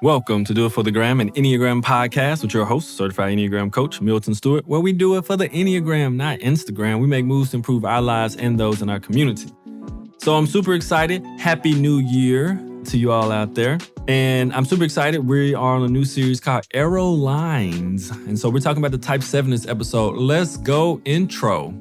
Welcome to Do It for the Gram, an Enneagram podcast with your host, certified Enneagram coach, Milton Stewart, where we do it for the Enneagram, not Instagram. We make moves to improve our lives and those in our community. So I'm super excited. Happy New Year to you all out there. And I'm super excited. We are on a new series called Arrow Lines. And so we're talking about the Type 7 this episode. Let's go intro.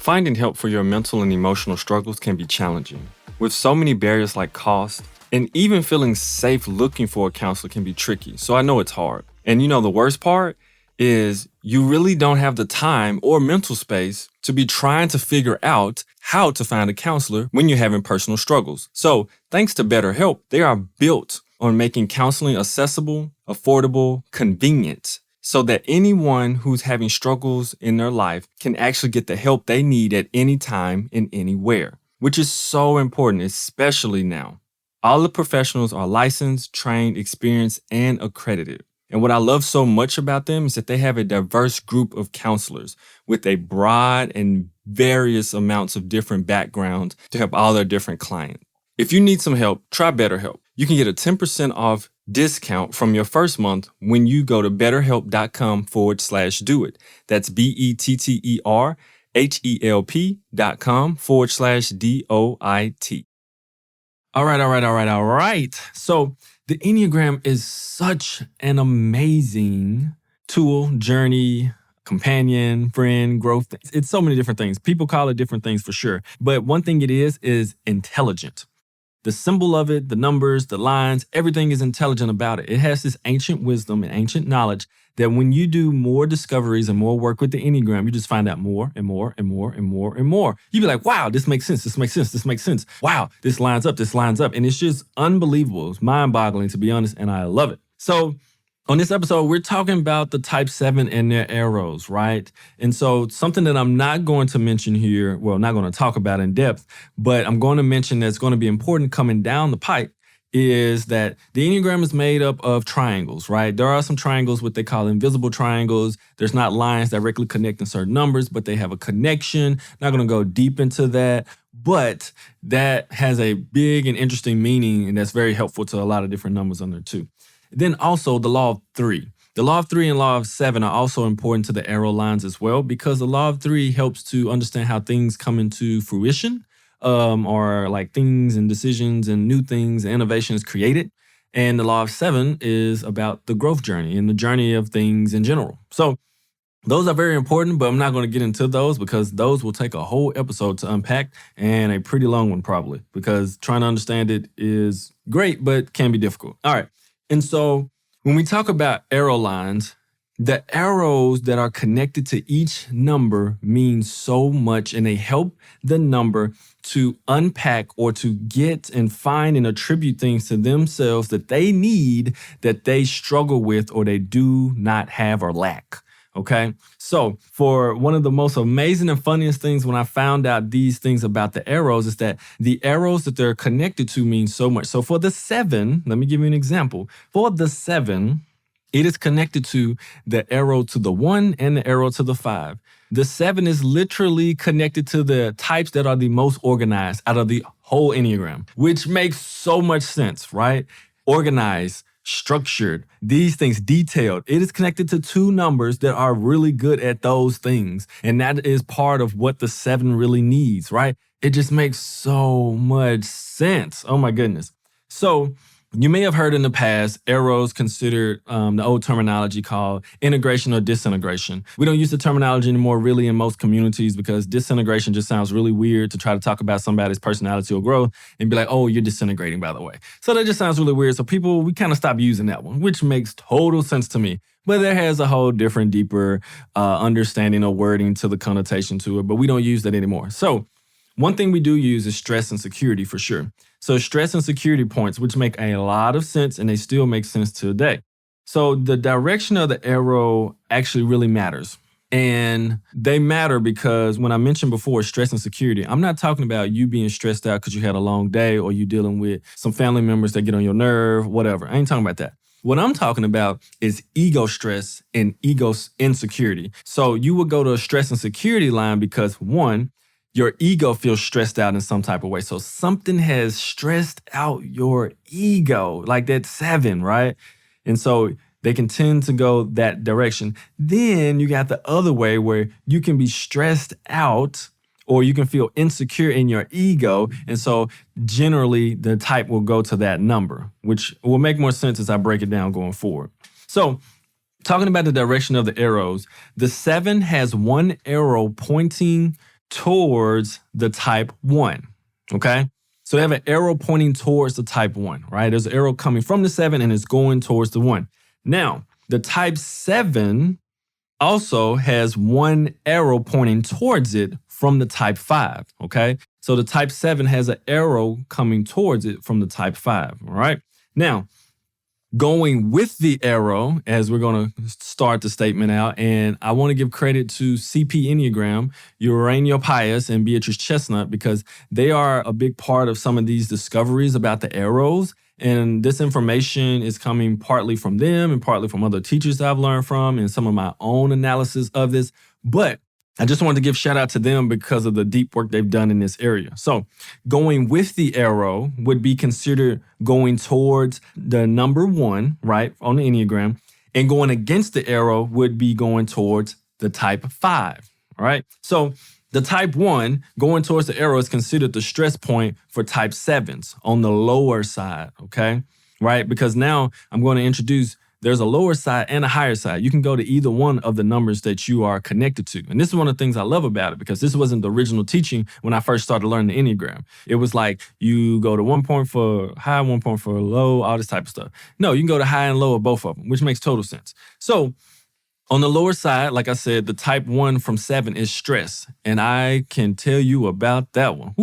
Finding help for your mental and emotional struggles can be challenging. With so many barriers like cost, and even feeling safe looking for a counselor can be tricky, so I know it's hard. And the worst part is you really don't have the time or mental space to be trying to figure out how to find a counselor when you're having personal struggles. So thanks to BetterHelp, they are built on making counseling accessible, affordable, convenient, so that anyone who's having struggles in their life can actually get the help they need at any time and anywhere, which is so important, especially now. All the professionals are licensed, trained, experienced, and accredited. And what I love so much about them is that they have a diverse group of counselors with a broad and various amounts of different backgrounds to help all their different clients. If you need some help, try BetterHelp. You can get a 10% off discount from your first month when you go to betterhelp.com/doit. That's BetterHelp.com/DOIT. All right. So the Enneagram is such an amazing tool, journey, companion, friend, growth. It's so many different things. People call it different things for sure. But one thing it is intelligent. The symbol of it, the numbers, the lines, everything is intelligent about it. It has this ancient wisdom and ancient knowledge that when you do more discoveries and more work with the Enneagram, you just find out more and more and more and more and more. You'd be like, wow, this makes sense. This makes sense. This makes sense. Wow, this lines up. This lines up. And it's just unbelievable. It's mind-boggling, to be honest, and I love it. So on this episode, we're talking about the Type 7 and their arrows, right? And so something that I'm not going to mention here, well, not going to talk about in depth, but I'm going to mention that's going to be important coming down the pipe is that the Enneagram is made up of triangles, right? There are some triangles, what they call invisible triangles. There's not lines directly connecting certain numbers, but they have a connection. Not going to go deep into that, but that has a big and interesting meaning, and that's very helpful to a lot of different numbers on there too. Then also the law of three. The law of three and law of seven are also important to the arrow lines as well, because the law of three helps to understand how things come into fruition, or like things and decisions and new things and innovations created. And the law of seven is about the growth journey and the journey of things in general. So those are very important, but I'm not going to get into those because those will take a whole episode to unpack, and a pretty long one probably, because trying to understand it is great, but can be difficult. All right. And so when we talk about arrow lines, the arrows that are connected to each number mean so much, and they help the number to unpack or to get and find and attribute things to themselves that they need, that they struggle with, or they do not have or lack. Okay. So for one of the most amazing and funniest things when I found out these things about the arrows is that the arrows that they're connected to mean so much. So for the 7, let me give you an example. For the 7, it is connected to the arrow to the 1 and the arrow to the 5. The 7 is literally connected to the types that are the most organized out of the whole Enneagram, which makes so much sense, right? Organized, structured, these things detailed. It is connected to 2 numbers that are really good at those things. And that is part of what the 7 really needs, right? It just makes so much sense. Oh my goodness. So You may have heard in the past arrows considered the old terminology called integration or disintegration. We don't use the terminology anymore really in most communities because disintegration just sounds really weird to try to talk about somebody's personality or growth and be like, oh, you're disintegrating, by the way. So that just sounds really weird. So we kind of stop using that one, which makes total sense to me. But there has a whole different, deeper understanding or wording to the connotation to it, but we don't use that anymore. So one thing we do use is stress and security for sure. So stress and security points, which make a lot of sense and they still make sense today. So the direction of the arrow actually really matters. And they matter because when I mentioned before stress and security, I'm not talking about you being stressed out because you had a long day or you dealing with some family members that get on your nerve, whatever. I ain't talking about that. What I'm talking about is ego stress and ego insecurity. So you would go to a stress and security line because one, your ego feels stressed out in some type of way. So something has stressed out your ego, like that 7, right? And so they can tend to go that direction. Then you got the other way where you can be stressed out or you can feel insecure in your ego. And so generally the type will go to that number, which will make more sense as I break it down going forward. So talking about the direction of the arrows, the 7 has one arrow pointing towards the type 1, okay? So they have an arrow pointing towards the type 1, right? There's an arrow coming from the 7 and it's going towards the 1. Now, the type 7 also has one arrow pointing towards it from the type 5, okay? So the type 7 has an arrow coming towards it from the type 5, all right? Now, going with the arrow, as we're going to start the statement out, and I want to give credit to CP Enneagram, Urania Pius, and Beatrice Chestnut, because they are a big part of some of these discoveries about the arrows. And this information is coming partly from them and partly from other teachers that I've learned from and some of my own analysis of this. But I just wanted to give shout out to them because of the deep work they've done in this area. So going with the arrow would be considered going towards the number 1, right, on the Enneagram. And going against the arrow would be going towards the type 5, all right? So the type 1 going towards the arrow is considered the stress point for type 7s on the lower side, okay? Right? Because now I'm going to introduce there's a lower side and a higher side. You can go to either one of the numbers that you are connected to. And this is one of the things I love about it because this wasn't the original teaching when I first started learning the Enneagram. It was like you go to 1 point for high, 1 point for low, all this type of stuff. No, you can go to high and low of both of them, which makes total sense. So on the lower side, like I said, the type 1 from 7 is stress. And I can tell you about that one.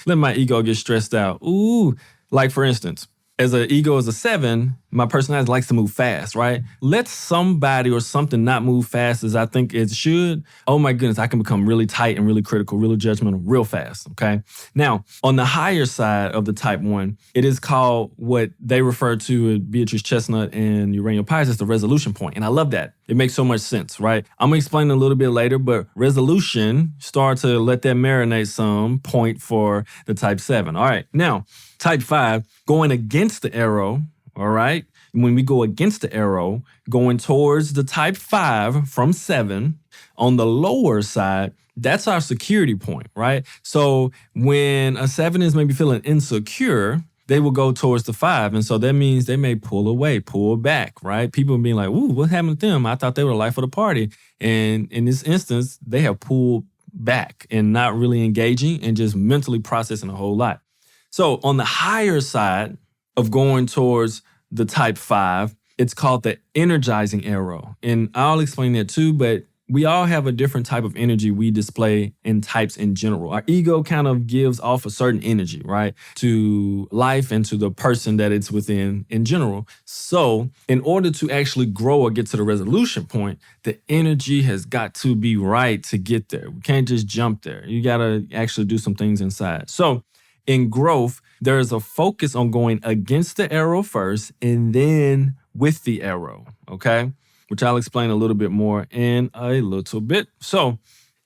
Let my ego get stressed out. Ooh, like for instance, as an ego as a 7, my personality likes to move fast, right? Let somebody or something not move fast as I think it should. Oh my goodness, I can become really tight and really critical, really judgmental real fast, okay? Now, on the higher side of the type 1, it is called what they refer to at Beatrice Chestnut and Urania Pius as the resolution point. And I love that. It makes so much sense, right? I'm going to explain it a little bit later, but resolution, start to let that marinate some point for the type 7. All right, now, type 5, going against the arrow, all right? When we go against the arrow, going towards the type 5 from 7, on the lower side, that's our security point, right? So when a 7 is maybe feeling insecure, they will go towards the 5. And so that means they may pull away, pull back, right? People being like, ooh, what happened to them? I thought they were the life of the party. And in this instance, they have pulled back and not really engaging and just mentally processing a whole lot. So on the higher side of going towards the type 5, it's called the energizing arrow. And I'll explain that too, but we all have a different type of energy we display in types in general. Our ego kind of gives off a certain energy, right, to life and to the person that it's within in general. So in order to actually grow or get to the resolution point, the energy has got to be right to get there. We can't just jump there. You got to actually do some things inside. So in growth, there is a focus on going against the arrow first and then with the arrow, okay? Which I'll explain a little bit more in a little bit. So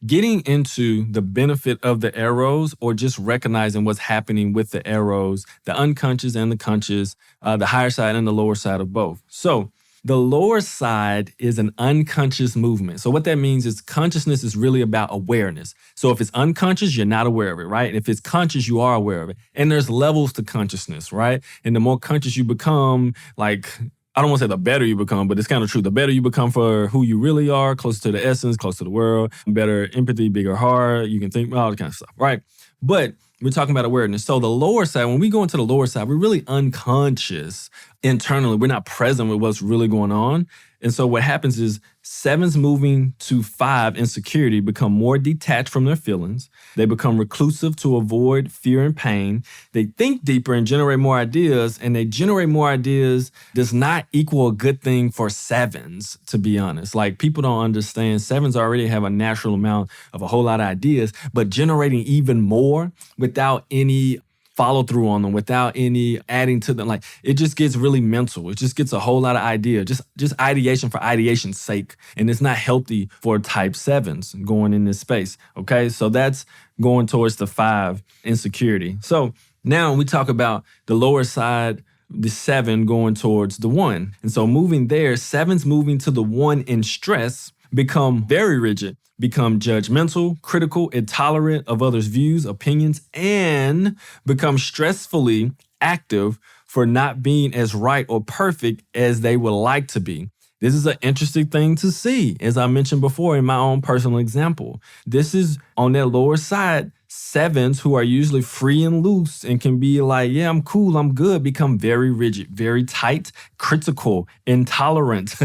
getting into the benefit of the arrows or just recognizing what's happening with the arrows, the unconscious and the conscious, the higher side and the lower side of both. So The lower side is an unconscious movement. So what that means is consciousness is really about awareness. So if it's unconscious, you're not aware of it, right? If it's conscious, you are aware of it. And there's levels to consciousness, right? And the more conscious you become, like, I don't want to say the better you become, but it's kind of true. The better you become for who you really are, closer to the essence, closer to the world, better empathy, bigger heart, you can think all that kind of stuff, right? But we're talking about awareness. So the lower side, when we go into the lower side, we're really unconscious internally. We're not present with what's really going on. And so what happens is 7s moving to 5 insecurity become more detached from their feelings. They become reclusive to avoid fear and pain. They think deeper and generate more ideas, and they generate more ideas does not equal a good thing for 7s, to be honest. Like, people don't understand 7s already have a natural amount of a whole lot of ideas, but generating even more without any follow through on them, without any adding to them. Like, it just gets really mental. It just gets a whole lot of idea, just ideation for ideation's sake. And it's not healthy for type 7s going in this space. Okay. So that's going towards the 5 insecurity. So now we talk about the lower side, the 7 going towards the 1. And so moving there, 7s moving to the 1 in stress become very rigid, become judgmental, critical, intolerant of others' views, opinions, and become stressfully active for not being as right or perfect as they would like to be. This is an interesting thing to see, as I mentioned before in my own personal example. This is on that lower side, 7s who are usually free and loose and can be like, yeah, I'm cool, I'm good, become very rigid, very tight, critical, intolerant,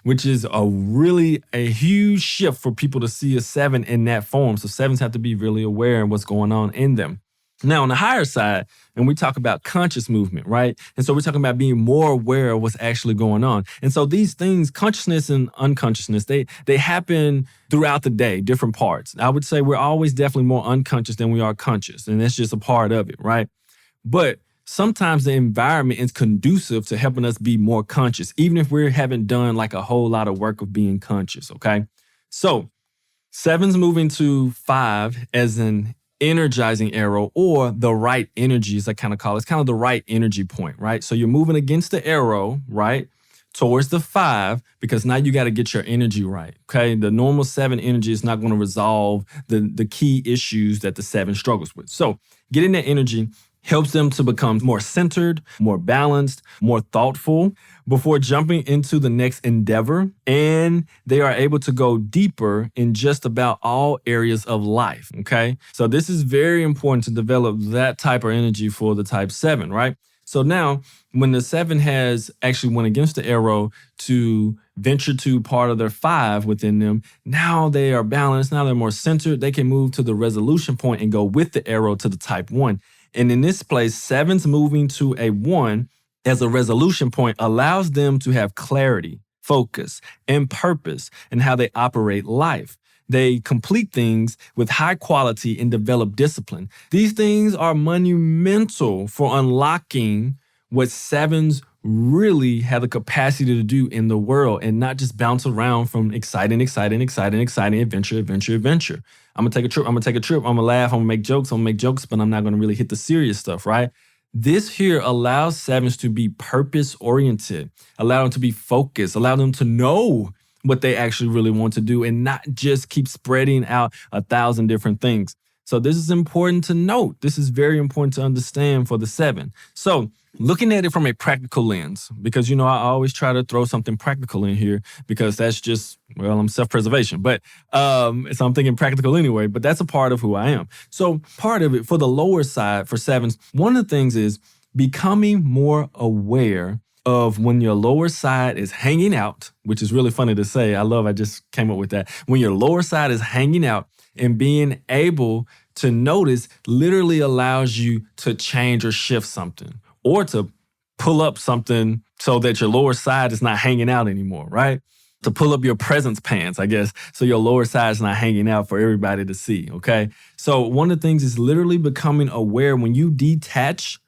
which is a huge shift for people to see a 7 in that form. So 7s have to be really aware of what's going on in them. Now, on the higher side, and we talk about conscious movement, right? And so we're talking about being more aware of what's actually going on. And so these things, consciousness and unconsciousness, they happen throughout the day, different parts. I would say we're always definitely more unconscious than we are conscious. And that's just a part of it, right? But sometimes the environment is conducive to helping us be more conscious, even if we haven't done like a whole lot of work of being conscious, okay? So 7s moving to 5 as an energizing arrow, or the right energy, as I kind of call it. It's kind of the right energy point, right? So you're moving against the arrow, right, towards the 5, because now you got to get your energy right, okay? The normal 7 energy is not going to resolve the key issues that the 7 struggles with. So getting that energy helps them to become more centered, more balanced, more thoughtful before jumping into the next endeavor. And they are able to go deeper in just about all areas of life, okay? So this is very important to develop that type of energy for the type 7, right? So now, when the 7 has actually went against the arrow to venture to part of their 5 within them, now they are balanced, now they're more centered, they can move to the resolution point and go with the arrow to the type 1. And in this place, 7s moving to a 1 as a resolution point allows them to have clarity, focus, and purpose in how they operate life. They complete things with high quality and develop discipline. These things are monumental for unlocking what 7s really have the capacity to do in the world and not just bounce around from exciting, adventure. I'm gonna take a trip, I'm gonna laugh, I'm gonna make jokes, but I'm not gonna really hit the serious stuff, right? This here allows 7s to be purpose-oriented, allow them to be focused, allow them to know what they actually really want to do and not just keep spreading out 1,000 different things. So this is important to note. This is very important to understand for the 7. So looking at it from a practical lens, because, I always try to throw something practical in here because that's just, I'm self-preservation. But so I'm thinking practical anyway, but that's a part of who I am. So part of it for the lower side for 7s, one of the things is becoming more aware of when your lower side is hanging out, which is really funny to say. I just came up with that. When your lower side is hanging out and being able to notice literally allows you to change or shift something or to pull up something so that your lower side is not hanging out anymore, right? To pull up your presence pants, I guess, so your lower side is not hanging out for everybody to see, okay? So one of the things is literally becoming aware when you detach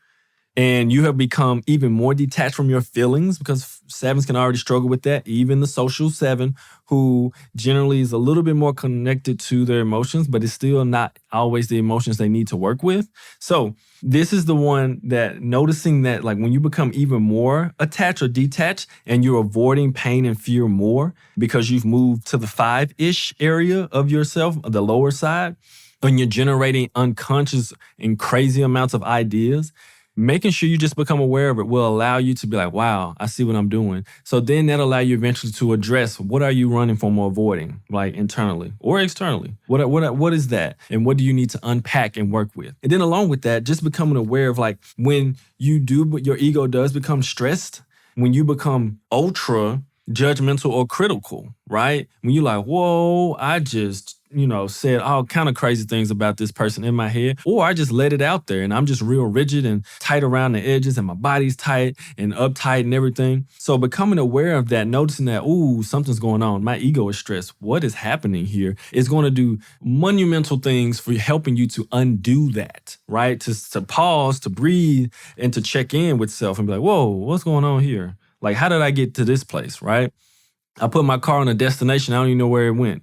And you have become even more detached from your feelings because sevens can already struggle with that. Even the social seven, who generally is a little bit more connected to their emotions, but it's still not always the emotions they need to work with. So this is the one that noticing that like when you become even more attached or detached and you're avoiding pain and fear more because you've moved to the 5-ish area of yourself, the lower side, and you're generating unconscious and crazy amounts of ideas, making sure you just become aware of it will allow you to be like, wow, I see what I'm doing. So then that'll allow you eventually to address what are you running from or avoiding, like internally or externally. What is that? And what do you need to unpack and work with? And then along with that, just becoming aware of like when you do, but your ego does become stressed, when you become ultra judgmental or critical, right? When you're like, whoa, I just said all kind of crazy things about this person in my head, or I just let it out there and I'm just real rigid and tight around the edges and my body's tight and uptight and everything. So becoming aware of that, noticing that, ooh, something's going on. My ego is stressed. What is happening here is going to do monumental things for helping you to undo that, right? To pause, to breathe, and to check in with self and be like, whoa, what's going on here? Like, how did I get to this place, right? I put my car on a destination. I don't even know where it went,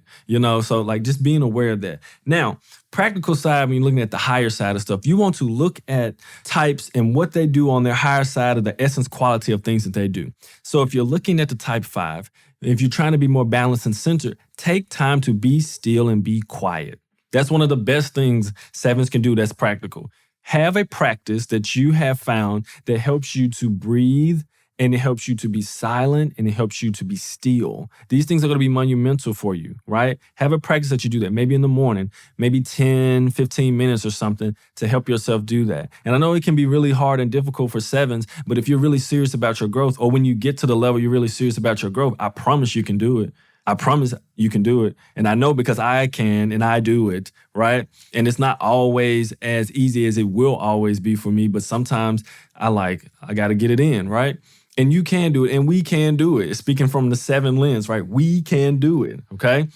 So like just being aware of that. Now, practical side, when you're looking at the higher side of stuff, you want to look at types and what they do on their higher side of the essence quality of things that they do. So if you're looking at the type 5, if you're trying to be more balanced and centered, take time to be still and be quiet. That's one of the best things sevens can do that's practical. Have a practice that you have found that helps you to breathe, and it helps you to be silent, and it helps you to be still. These things are going to be monumental for you, right? Have a practice that you do that, maybe in the morning, maybe 10, 15 minutes or something to help yourself do that. And I know it can be really hard and difficult for sevens, but if you're really serious about your growth, or when you get to the level you're really serious about your growth, I promise you can do it. I promise you can do it. And I know because I can and I do it, right? And it's not always as easy as it will always be for me, but sometimes I got to get it in, right? And you can do it, and we can do it. Speaking from the 7 lens, right? We can do it, okay?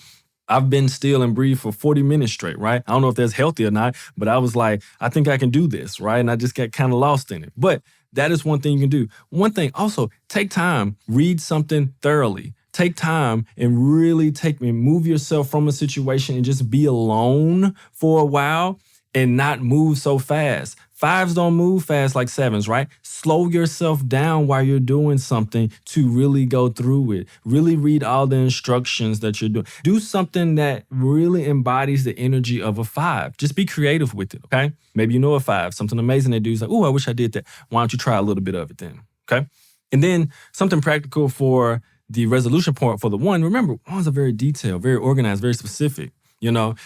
I've been still and breathe for 40 minutes straight, right? I don't know if that's healthy or not, but I was like, I think I can do this, right? And I just got kind of lost in it. But that is one thing you can do. One thing also, take time, read something thoroughly. Take time and really move yourself from a situation and just be alone for a while and not move so fast. 5s don't move fast like 7s, right? Slow yourself down while you're doing something to really go through it. Really read all the instructions that you're doing. Do something that really embodies the energy of a 5. Just be creative with it, okay? Maybe you know a 5, something amazing they do. It's like, oh, I wish I did that. Why don't you try a little bit of it then, okay? And then something practical for the resolution point for the 1. Remember, 1s are very detailed, very organized, very specific,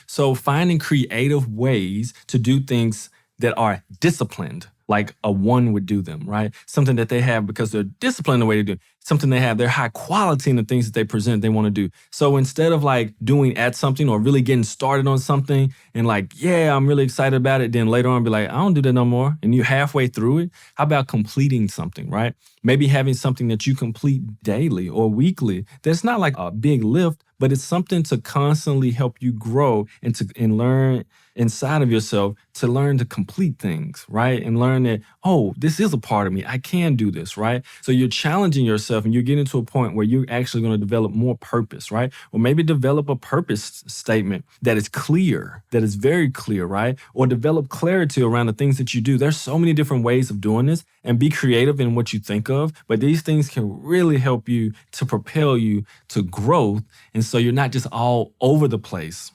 So finding creative ways to do things that are disciplined, like a 1 would do them, right? Something that they have because they're disciplined the way they do. Something they have, they're high quality in the things that they present, they want to do. So instead of like doing at something or really getting started on something and like, yeah, I'm really excited about it, then later on be like, I don't do that no more. And you're halfway through it. How about completing something, right? Maybe having something that you complete daily or weekly. That's not like a big lift, but it's something to constantly help you grow and learn inside of yourself, to learn to complete things, right? And learn that, oh, this is a part of me. I can do this, right? So you're challenging yourself and you're getting to a point where you're actually going to develop more purpose, right? Or maybe develop a purpose statement that is clear, that is very clear, right? Or develop clarity around the things that you do. There's so many different ways of doing this, and be creative in what you think of. But these things can really help you to propel you to growth. And so you're not just all over the place.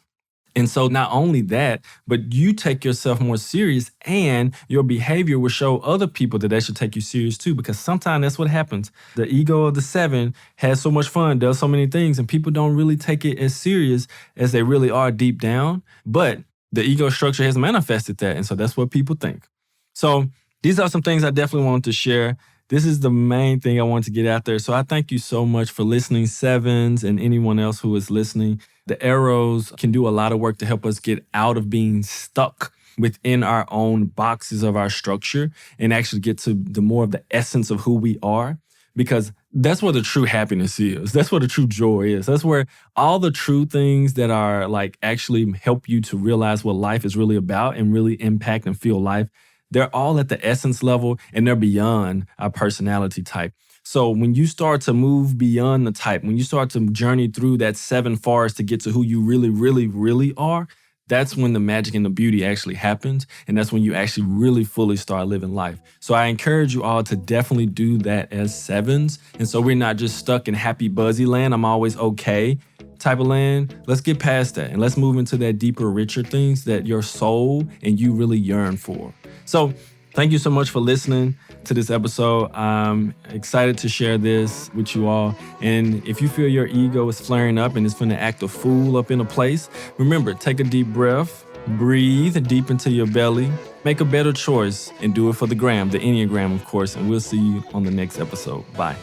And so not only that, but you take yourself more serious, and your behavior will show other people that they should take you serious too, because sometimes that's what happens. The ego of the 7 has so much fun, does so many things, and people don't really take it as serious as they really are deep down. But the ego structure has manifested that, and so that's what people think. So these are some things I definitely wanted to share. This is the main thing I want to get out there. So I thank you so much for listening, 7s, and anyone else who is listening. The arrows can do a lot of work to help us get out of being stuck within our own boxes of our structure and actually get to the more of the essence of who we are, because that's where the true happiness is. That's where the true joy is. That's where all the true things that are like actually help you to realize what life is really about and really impact and feel life. They're all at the essence level and they're beyond our personality type. So when you start to move beyond the type, when you start to journey through that seven forest to get to who you really, really, really are, that's when the magic and the beauty actually happens. And that's when you actually really fully start living life. So I encourage you all to definitely do that as sevens. And so we're not just stuck in happy, buzzy land. I'm always okay type of land. Let's get past that and let's move into that deeper, richer things that your soul and you really yearn for. So thank you so much for listening to this episode. I'm excited to share this with you all. And if you feel your ego is flaring up and it's going to act a fool up in a place, remember, take a deep breath, breathe deep into your belly, make a better choice, and do it for the gram, the Enneagram, of course. And we'll see you on the next episode. Bye.